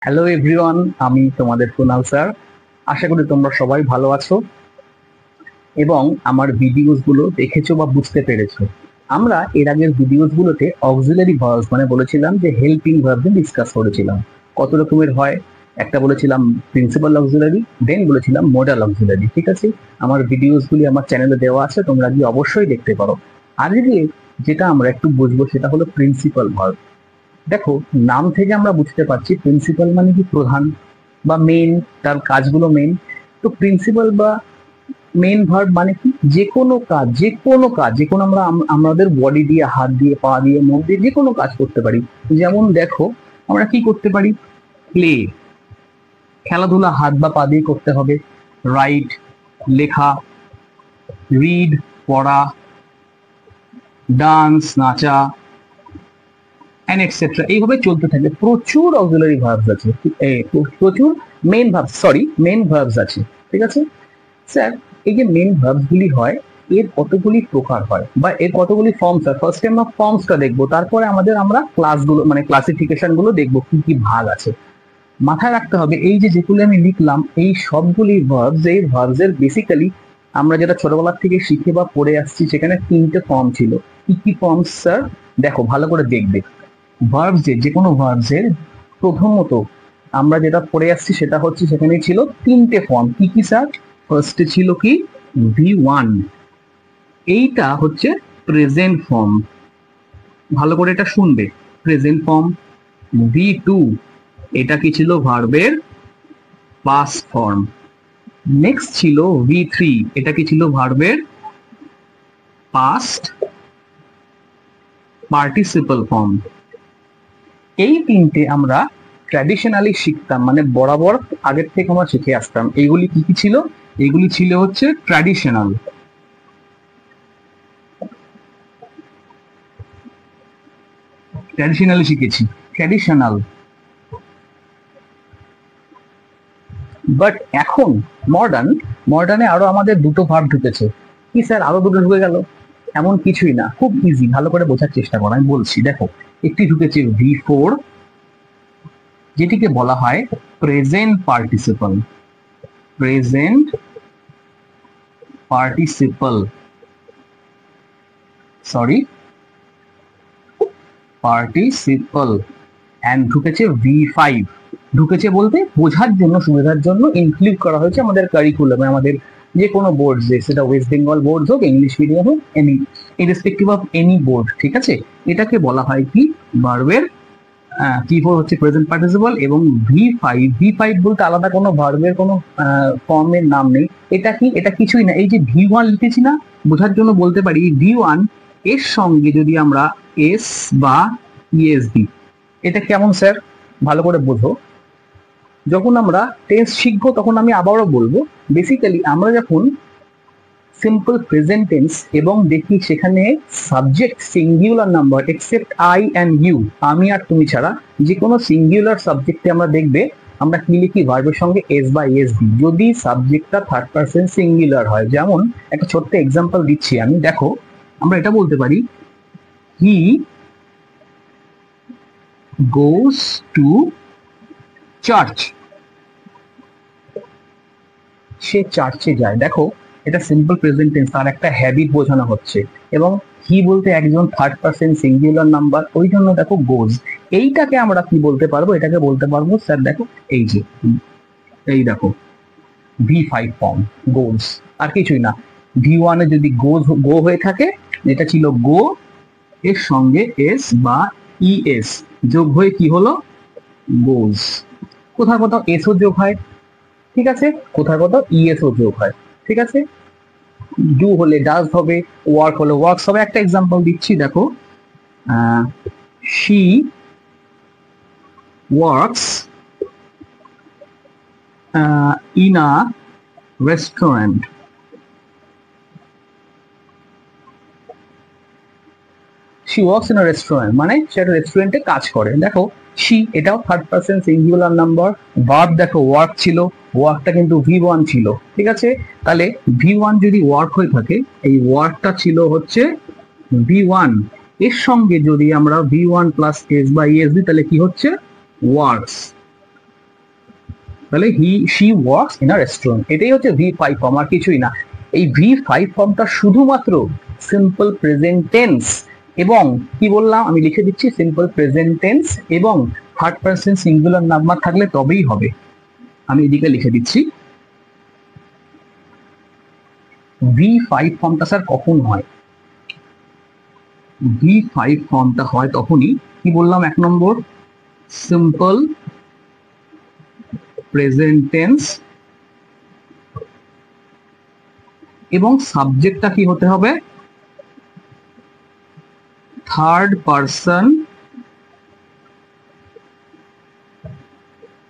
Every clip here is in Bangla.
হ্যালো এভরিওয়ান, আমি তোমাদের কুনাল স্যার। আশা করি তোমরা সবাই ভালো আছো এবং আমার ভিডিওস গুলো দেখেছো বা বুঝতে পেরেছো। আমরা এর আগের ভিডিওস গুলোতে অক্সিলারি ভার্বস মানে বলেছিলাম যে হেল্পিং ভার্ব নিয়ে ডিসকাস করেছিলাম। কত রকমের হয়, একটা বলেছিলাম প্রিন্সিপাল অক্সিলারি, দেন বলেছিলাম মডাল অক্সিলারি। ঠিক আছে, আমার ভিডিওস গুলি আমার চ্যানেলে দেওয়া আছে, তোমরা গিয়ে অবশ্যই দেখতে পারো। আজকে যেটা আমরা একটু বুঝবো সেটা হলো প্রিন্সিপাল ভার্ব। দেখো, নাম থেকে আমরা বুঝতে পারছি প্রিন্সিপাল মানে কি প্রধান বা মেন, তার কাজগুলো মেন। তো প্রিন্সিপাল বা মেন ভার্ব মানে কি যে কোনো আমরা আমাদের বডি দিয়ে, হাত দিয়ে, পা দিয়ে, মুখ দিয়ে যে কোনো কাজ করতে পারি। যেমন দেখো, আমরা কি করতে পারি? প্লে, খেলাধুলা হাত বা পা দিয়ে করতে হবে। রাইট, লেখা। রিড, পড়া। ডান্স, নাচা, এন্ড এটসেট্রা। এইভাবে চলতে থাকে। প্রচুর অক্সিলারি ভার্বস আছে, প্রচুর মেন ভার্বস আছে। ঠিক আছে স্যার, এই যে মেন ভার্বস গুলি হয়, এর কতগুলি প্রকার হয় বা এর কতগুলি ফর্মস হয়? ফার্স্টে আমরা ফর্মসটা দেখবো, তারপরে আমরা ক্লাসগুলো মানে ক্লাসিফিকেশন গুলো দেখবো কি কি ভাগ আছে। মাথায় রাখতে হবে এই যে যেগুলো আমি লিখলাম, এই সবগুলি ভার্বস, এই ভার্বস এর বেসিক্যালি আমরা যেটা ছোটবেলা থেকে শিখে বা পড়ে আসছি, সেখানে তিনটে ফর্ম ছিল। কি কি ফর্ম স্যার? দেখো, ভালো করে দেখবে। ভার্বসের যে কোনো ভার্বসের প্রথমত আমরা যেটা পড়ে আসছি সেটা হচ্ছে সেখানে ছিল তিনটে ফর্ম। কি কি স্যার? ফার্স্টে ছিল কি? V1, এইটা হচ্ছে প্রেজেন্ট ফর্ম। ভালো করে এটা শুনবে, প্রেজেন্ট ফর্ম। V2, এটা কি ছিল? ভার্বের পাস্ট ফর্ম। নেক্সট ছিল V3, এটা কি ছিল? ভার্বের পাস্ট পার্টিসিপল ফর্ম। এই তিনটে আমরা ট্র্যাডিশনালি শিখতাম, মানে বরাবর আগের থেকে আমরা শিখে আসতাম। এইগুলি কি কি ছিল? এগুলি ছিল হচ্ছে ট্র্যাডিশনালি শিখেছি, ট্র্যাডিশনাল। বাট এখন মডার্নে আরো আমাদের দুটো ভার্ব ঢুকেছে। কি স্যার, আরো দুটো ঢুকে গেল? এমন কিছুই না, খুব ইজি, ভালো করে বোঝার চেষ্টা করো, আমি বলছি। দেখো, একটি ঢুকেছে V4, যেটিকে বলা হয় present participle. Present participle sorry participle. And ঢুকেছে V5। ঢুকেছে বলতে বোঝার জন্য, সুবিধার জন্য ইনক্লুড করা হয়েছে আমাদের কারিকুলামে, আমাদের যে কোনো বোর্ড, যে সেটা ওয়েস্ট বেঙ্গল বোর্ড হোক, ইংলিশ মিডিয়াম হোক, ইরেসপেক্টিভ অফ এনি বোর্ড। ঠিক আছে, এটাকে বলা হয় কি? ভার্বের P4 হচ্ছে প্রেজেন্ট পার্টিসিপল, এবং V5 বলতে আলাদা কোনো ভার্বের কোনো ফর্মের নাম নেই। এটা কি? এটা কিছুই না। এই যে V1 লিখেছি না, বোঝার জন্য বলতে পারি V1 এর সঙ্গে যদি আমরা এস বা ইএস দিই, এটা কেমন স্যার? ভালো করে বোঝো। যখন আমরা টেন্স শিখবো তখন আমি আবারও বলবো, বেসিক্যালি আমরা যখন সিম্পল প্রেজেন্ট টেন্স এবং দেখি সেখানে subject singular number except I and you, আমি আর তুমি ছাড়া, যে কোনো সিঙ্গুলার সাবজেক্টে আমরা দেখবে আমরা কি লিখি? ভার্বের সঙ্গে এস বা এস দিই, যদি সাবজেক্টটা থার্ড পারসন সিঙ্গুলার হয়। যেমন একটা ছোট্ট এক্সাম্পল দিচ্ছি আমি, দেখো, আমরা এটা বলতে পারি হি গোস টু চার্চ। সে চার্চে যায়। দেখো, এটা সিম্পল প্রেজেন্ট টেন্স, তার একটা হ্যাবিট বোঝানো হচ্ছে, এবং হি বলতে একজন থার্ড পারসন সিঙ্গুলার নাম্বার, ওই জন্য দেখো গোজ। এইটাকে আমরা কি বলতে পারবো? এটাকে বলতে পারবো স্যার, দেখো এই যে, এই দেখো V5 ফর্ম, গোজ। আর কিছুই না। V1 এ যদি গো হয়ে থাকে, এটা ছিল গো, এর সঙ্গে এস বা ইএস যোগ হয়ে কি হলো? গোজ। কোথাও কোথাও এসও যোগ হয়, ঠিক আছে, কোথাও কোথাও ইএসও যোগ হয়। ঠিক আছে, ডু হলে ডাজ হবে, ওয়ার্ক হলে ওয়ার্কস হবে। একটা এক্সাম্পল দিচ্ছি, দেখো, she works in a restaurant. She works in a restaurant মানে সে একটা রেস্টুরেন্টে কাজ করে। দেখো, শি, এটাও third person singular number. Verb দেখো ওয়ার্ক ছিল, ওয়ার্কটা কিন্তু V1 ছিল। ঠিক আছে, তাহলে V1 যদি ওয়ার্ক হয়ে থাকে, এই ওয়ার্কটা ছিল হচ্ছে V1, এর সঙ্গে যদি আমরা V1 প্লাস এস বা ইএস দিই, তাহলে কি হচ্ছে? ওয়ার্কস। তাহলে she works in a restaurant, এটাই হচ্ছে V5 ফর্ম, আর কিছুই না। এই V5 ফর্মটা শুধুমাত্র সিম্পল প্রেজেন্ট টেন্স এবং কি বললাম আমি লিখে দিচ্ছি, সিম্পল প্রেজেন্ট টেন্স এবং থার্ড পারসন সিঙ্গুলার নাম্বার থাকলে তবেই হবে। আমি এদিকে লিখে দিচ্ছি। V5 ফর্মটা স্যার কখন হয়? V5 ফর্মটা হয় তখনই, কি বললাম, 1 নম্বর সিম্পল প্রেজেন্ট টেন্স এবং সাবজেক্টটা কি হতে হবে, থার্ড পারসন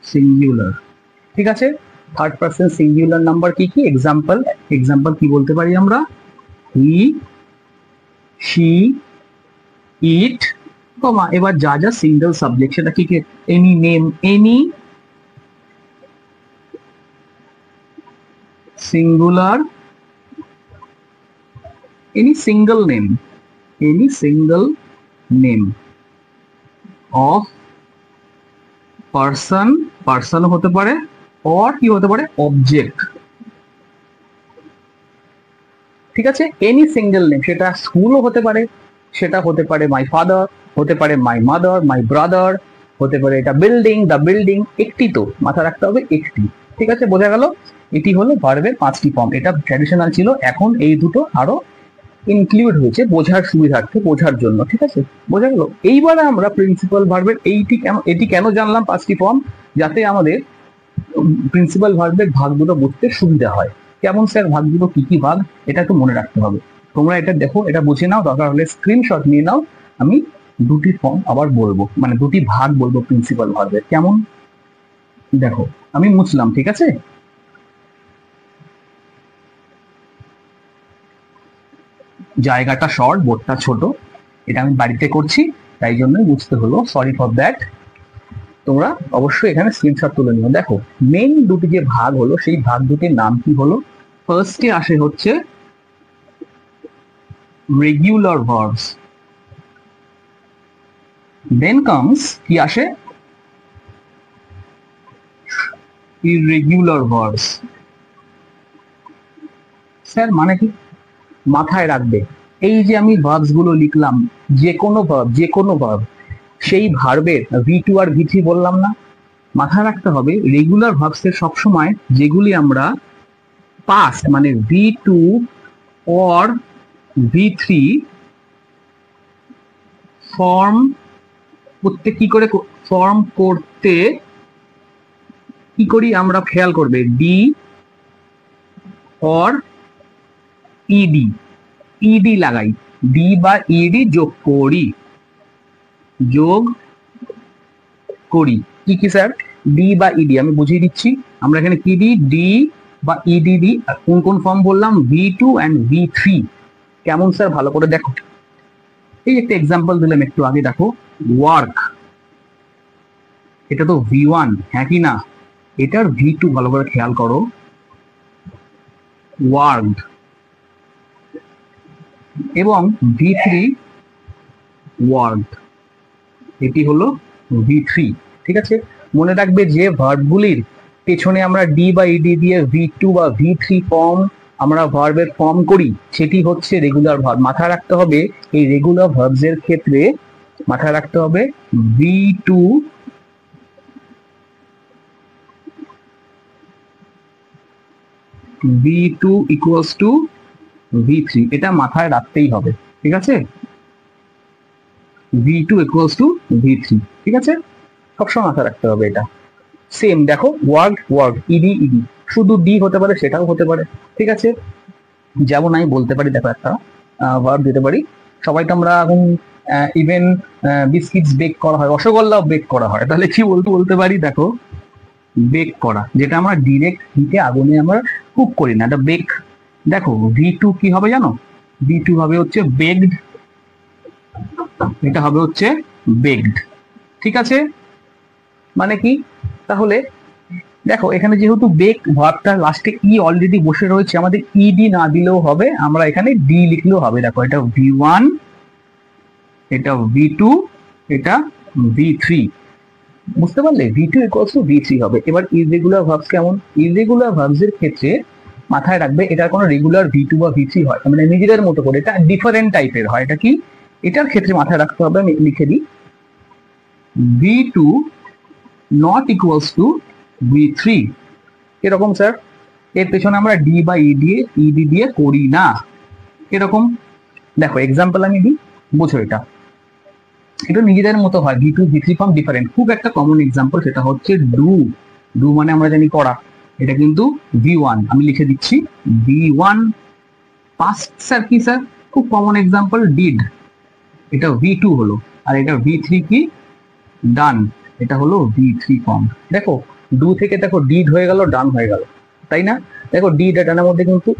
সিঙ্গুলার। ঠিক আছে, থার্ড পারসন সিঙ্গুলার নাম্বার কি কি? এক্সাম্পল কি বলতে পারি আমরা? হি, শি, ইট, কমা এবার যা যা সিঙ্গেল সাবজেক্ট সেটা কি কি? Any name, any singular, any single name, any single name of person, person হতে পারে, অর কি হতে পারে, অবজেক্ট। ঠিক আছে, এনি সিঙ্গেল নেম, সেটা স্কুলও হতে পারে, সেটা হতে পারে মাই ফাদার, হতে পারে মাই মাদার, মাই ব্রাদার, হতে পারে এটা বিল্ডিং, দ্য বিল্ডিং। একটি তো মাথা রাখতে হবে, একটি। ঠিক আছে, বোঝা গেল? এটি হলো ভার্বের 5টি ফর্ম। এটা ট্র্যাডিশনাল ছিল, এখন এই দুটো আরো ইনক্লুড হয়েছে বোঝার সুবিধার্থে, বোঝার জন্য। ঠিক আছে, বোঝা গেল? এইবারে আমরা প্রিন্সিপাল ভার্বের এটি কেন জানলাম 5টি ফর্ম, যাতে আমাদের প্রিন্সিপাল ভার্বের ভাগ দুটো বুঝতে সুবিধা হয়। কেমন স্যার ভাগ দুটো, কি কি ভাগ, এটা একটু মনে রাখতে হবে। তোমরা এটা দেখো, এটা বুঝে নাও, দরকার হলে স্ক্রিনশট নিয়ে নাও। আমি দুটি ফর্ম আবার বলবো, মানে দুটি ভাগ বলবো প্রিন্সিপাল ভার্বের। কেমন দেখো, আমি মুছলাম। ঠিক আছে, জায়গাটা শর্ট, বোর্ডটা ছোট, এটা আমি বাড়িতে করছি তাই জন্যই বুঝতে হলো, সরি ফর দ্যাট। তোমরা অবশ্যই এখানে স্ক্রিনশট তুলে নিও। দেখো মেইন দুটি যে ভাগ হলো, সেই ভাগ দুটির নাম কি হলো? ফার্স্টে আসে হচ্ছে রেগুলার ভার্বস, দেন কামস কি আসে, ইররেগুলার ভার্বস। স্যার মানে কি? মাথায় রাখবে, এই যে আমি ভার্বস গুলো লিখলাম, যে কোনো ভার্ব, সেই ভার্বের V2 আর V3 বললাম না? মাথায় রাখতে হবে রেগুলার ভার্বসের সবসময় যেগুলি আমরা পাস্ট মানে V2 or V3 ফর্ম করতে, কি করে ফর্ম করতে কি করি আমরা, খেয়াল করবে, ডি অর ইডি, ইডি লাগাই, ডি বা ইডি যোগ করি। কি কি স্যার? ডি বা ইডি, আমি বুঝিয়ে দিচ্ছি। আমরা এখানে কি দিই? ডি বা ইডি দিই। কোন কোন ফর্ম বললাম? V2 and V3। কেমন স্যার, ভালো করে দেখো। এই একটা এক্সাম্পল দিলাম একটু আগে, দেখো ওয়ার্ক, এটা তো V1, হ্যাঁ কি না? এটার V2 ভালো করে খেয়াল করো, ওয়ার্কড, এবং V3 ওয়ার্কড, এটি হলো V3। ঠিক আছে, মনে রাখবে যে ভার্বগুলির পেছনে আমরা ডি বা ইডি দিয়ে V2 বা V3 ফর্ম আমরা ভার্বের ফর্ম করি, সেটি হচ্ছে রেগুলার ভার্ব। মাথায় রাখতে হবে এই রেগুলার ভার্বস এর ক্ষেত্রে, মাথায় রাখতে হবে V2 ইকুয়ালস টু V3, এটা মাথায় রাখতেই হবে। ঠিক আছে, V2 ইকুয়ালস টু V3। ঠিক আছে, সবসময় মাথায় রাখতে হবে এটা। সেম দেখো, ওয়ার্ক, ইডি, শুধু ডি হতে পারে, সেটাও হতে পারে। ঠিক আছে, যেমন আমি বলতে পারি, দেখো একটা ভার্ব দিতে পারি, সবাই তো আমরা এখন ইভেন বিস্কিটস বেক করা হয়, রসগোল্লাও বেক করা হয়, তাহলে কি বলতে পারি? দেখো বেক করা, যেটা আমরা ডিরেক্ট হিটে আগুনে আমরা কুক করি না, এটা বেক। দেখো V2 কি হবে জানো? V2 হবে হচ্ছে বেকড, এটা হবে হচ্ছে বেকড। ঠিক আছে, মানে কি? তাহলে দেখো এখানে যেহেতু বেক ভার্বটা লাস্টে ই অলরেডি বসে রয়েছে, আমাদের ইডি না দিলেও হবে, আমরা এখানে ডি লিখলেও হবে। দেখো এটা V1, এটা V2, এটা V3। বুঝতে পারলে? V2 ইকুয়ালস টু V3 হবে। এবার ইররেগুলার ভার্বস কেমন? ইররেগুলার ভার্বস এর ক্ষেত্রে মাথায় রাখবে এটার কোনো রেগুলার V2 বা V3 হয়, মানে নিজেদের মতো করে, এটা ডিফারেন্ট টাইপের হয়। এটা কি? এটার ক্ষেত্রে মাথায় রাখতে হবে, আমি লিখে দিই, V2 not equals to V3। এরকম স্যার, এর পেছনে আমরা ডি বা ইডি দিয়ে করি না। এরকম দেখো এক্সাম্পল আমি দিই, বোঝো এটা। এটা নিজেদের মতো হয়, V2 V3 ফর্ম ডিফারেন্ট। খুব একটা কমন এক্সাম্পল সেটা হচ্ছে ডু। ডু মানে আমরা জানি করা, এটা কিন্তু V1, আমি লিখে দিচ্ছি V1। পাস্ট স্যার কি স্যার? খুব কমন এক্সাম্পল ডিড, এটা V2 হলো। আর এটা V3 কি? ডান, এটা হলো V3 ফর্ম। দেখো ডু থেকে দেখো ডিড হয়ে গেল, ডান হয়ে গেল, তাই না? দেখো ডিড আর ডানের মধ্যে কিন্তু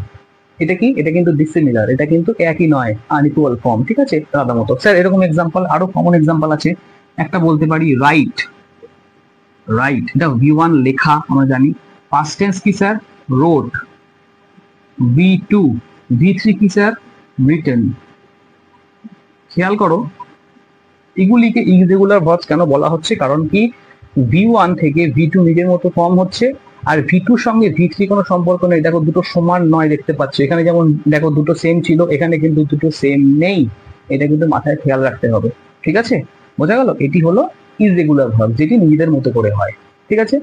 এটা কি? এটা কিন্তু ডিসিমিলার, এটা কিন্তু একই নয়, আনইকুয়াল ফর্ম। ঠিক আছে, আলাদা মতো। স্যার এরকম এক্সাম্পল আরো কমন এক্সাম্পল আছে। একটা বলতে পারি রাইট। রাইট এটা V1 লেখা, আমরা জানি। পাস্ট টেন্স কি স্যার? রোট। V2। V3 কি স্যার? রিটেন। খেয়াল করো এগুলিকে ইররেগুলার ভার্বস কেন বলা হচ্ছে, কারণ কি V1 থেকে V2 নিজের মতো ফর্ম হচ্ছে, আর V2 সঙ্গে V3 কোনো সম্পর্ক নেই। দেখো দুটো সমান নয়, দেখতে পাচ্ছ এখানে যেমন দেখো দুটো সেম ছিল, এখানে কিন্তু দুটো সেম নেই। এটা কিন্তু মাথায় খেয়াল রাখতে হবে। ঠিক আছে, বোঝা গেল? এটি হলো ইররেগুলার ভার্ব, যেটি নিজেদের মতো করে হয়। ঠিক আছে,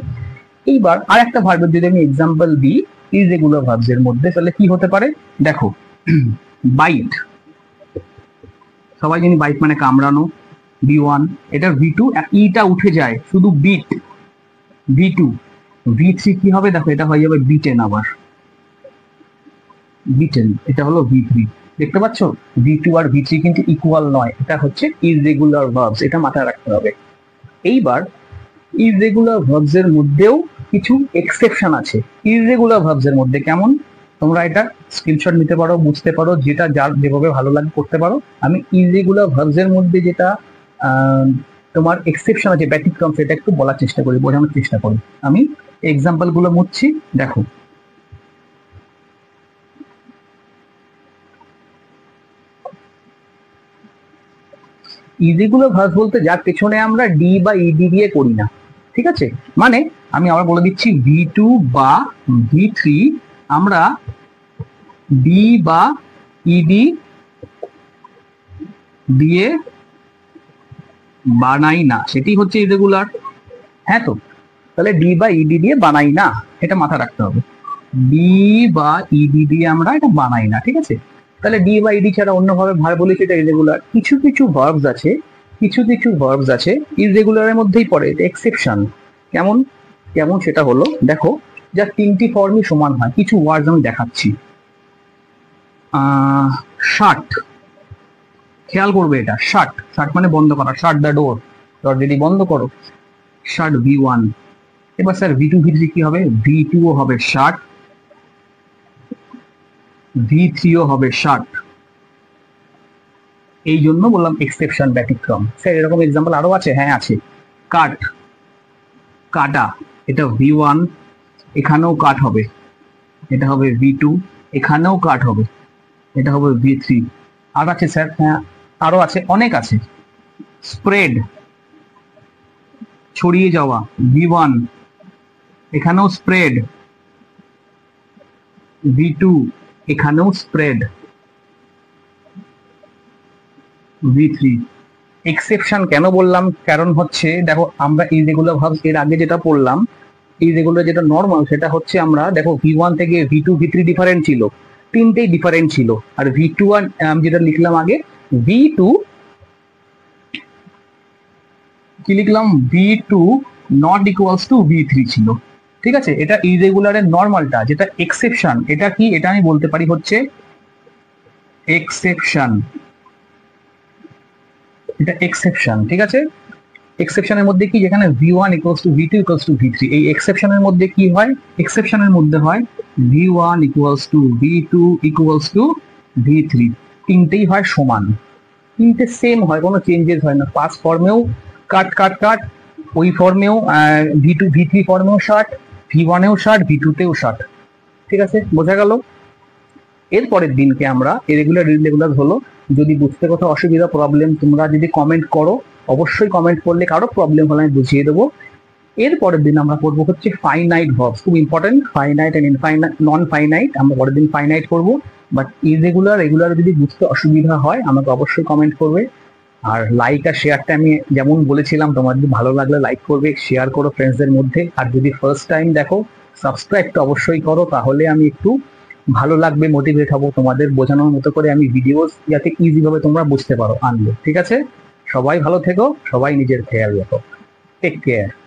এইবার আর একটা ভার্বের যদি আমি এক্সাম্পল দিই ইররেগুলার ভার্বস এর মধ্যে, তাহলে কি হতে পারে দেখো। বাইট, সবাই জানি বাইট মানে কামড়ানো, V1। এটা V2, ইটা উঠে যায়, শুধু বিট, V2। V3 কি হবে দেখো, এটা হয়ে যাবে বিটেন। আবার বিটেন, এটা হলো V3। দেখতে পাচ্ছ V2 আর V3 কিন্তু ইকুয়াল নয়, এটা হচ্ছে ইররেগুলার ভার্বস, এটা মাথায় রাখতে হবে। এইবার ইররেগুলার ভার্বস এর মধ্যেও কিছু এক্সেপশন আছে। ইররেগুলার ভার্বস এর মধ্যে কেমন, তোমরা এটা স্ক্রিনশট নিতে পারো, বুঝতে পারো, যেটা যার যেভাবে ভালো লাগে করতে পারো। আমি ইররেগুলার ভার্বস এর মধ্যে যেটা তোমার এক্সেপশন আছে, ব্যতিক্রম, সেটা একটু বলার চেষ্টা করি, বোঝানোর চেষ্টা করি। আমি এক্সাম্পল গুলো মুছছি, দেখো। ইররেগুলার ভার্বস বলতে যার পেছনে আমরা ডি বা ইডি দিয়ে করি না। ঠিক আছে, মানে আমি আবার বলে দিচ্ছি, V2 বা V3 আমরা ডি বা ইডি দিয়ে বানাই না, সেটি হচ্ছে ইররেগুলার। হ্যাঁ, তো তাহলে ডি বা ইডি দিয়ে বানাই না, এটা মাথা রাখতে হবে। ডি বা ইডি দিয়ে আমরা এটা বানাই না। ঠিক আছে, তাহলে ডি বা ইডি ছাড়া অন্যভাবে ভার বলেছি এটা ইররেগুলার। কিছু কিছু ভার্বস আছে, কিছু কিছু ভার্বস আছে ইররেগুলারের মধ্যেই পড়ে, এটা এক্সেপশন। কেমন কেমন সেটা হলো দেখো, যা তিনটি ফর্মই সমান হয়। কিছু ওয়ার্ডস আমি দেখাচ্ছি। শার্ট, খেয়াল করবে এটা শার্ট। শার্ট মানে বন্ধ করা, শার্ট দ্য ডোর, দরজাটি বন্ধ করো, শার্ট V1। এবার স্যার V2 V3 কি হবে? V2 ও হবে শার্ট, V3 ও হবে শার্ট। এই জন্য বললাম এক্সেপশন, ব্যতিক্রম। স্যার এরকম এক্সাম্পল আরো আছে? হ্যাঁ আছে। কাট, কাটা, এটা V1, এখানেও কাট হবে, এটা হবে V2, এখানেও কাট হবে, এটা হবে V3। আর আছে স্যার? হ্যাঁ আরো আছে, অনেক আছে। স্প্রেড, ছড়িয়ে যাওয়া, V1, এখানেও স্প্রেড, V2, এখানেও স্প্রেড, V3। এক্সেপশন কেন বললাম? কারণ হচ্ছে দেখো আমরা ইররেগুলার ভার্বস এর আগে যেটা পড়লাম, ইররেগুলার যেটা নর্মাল, সেটা হচ্ছে আমরা দেখো V1 থেকে V2 V3 ডিফারেন্ট ছিল, তিনটেই ডিফারেন্ট ছিল। আর V2 আর যেটা লিখলাম আগে, V2 কি লিখলাম, V2 not equals to V3 ছিল। ঠিক আছে, এটা ইররেগুলারের নর্মালটা। যেটা এক্সেপশন, এটা কি? এটা আমি বলতে পারি হচ্ছে এক্সেপশন, এটা এক্সেপশন। ঠিক আছে, এক্সেপশনের মধ্যে কি, যেখানে V1 equals to V2 equals to V3, এই এক্সেপশনের মধ্যে কি হয়? এক্সেপশনের মধ্যে হয় V1 equals to V2 equals to V3, তিনটেই হয় সমান, তিনটে সেম হয়, কোনো চেঞ্জেস হয় না। পাস ফর্মেও কাট কাট কাট, ওই ফর্মেও V2 V3 ফর্মেও শার্ট, V1 এও শার্ট, V2 তেও শার্ট। ঠিক আছে, বোঝা গেল? এর পরের দিনকে আমরা ইররেগুলার ইররেগুলার হলো। যদি বুঝতে কোথাও অসুবিধা প্রবলেম তোমরা যদি কমেন্ট করো, অবশ্যই কমেন্ট করলে, কারো প্রবলেম হলে আমি বুঝিয়ে দেবো। এর পরের দিন আমরা করবো হচ্ছে ফাইনাইট ভার্বস, খুব important, finite and infinite, non finite আমরা পরের দিন ফাইনাইট করবো। বাট ইরেগুলার রেগুলার যদি বুঝতে অসুবিধা হয় আমাকে অবশ্যই কমেন্ট করবে। আর লাইক আর শেয়ারটা আমি যেমন বলেছিলাম, তোমার যদি ভালো লাগলে লাইক করবে, শেয়ার করো ফ্রেন্ডসদের মধ্যে। আর যদি ফার্স্ট টাইম দেখো সাবস্ক্রাইবটা অবশ্যই করো, তাহলে আমি একটু ভালো লাগবে, মোটিভেট হবো তোমাদের বোঝানোর মতো করে আমি ভিডিওস যাতে ইজি ভাবে তোমরা বুঝতে পারো আনবো। ঠিক আছে, সবাই ভালো থেকো, সবাই নিজের খেয়াল রাখো, টেক কেয়ার।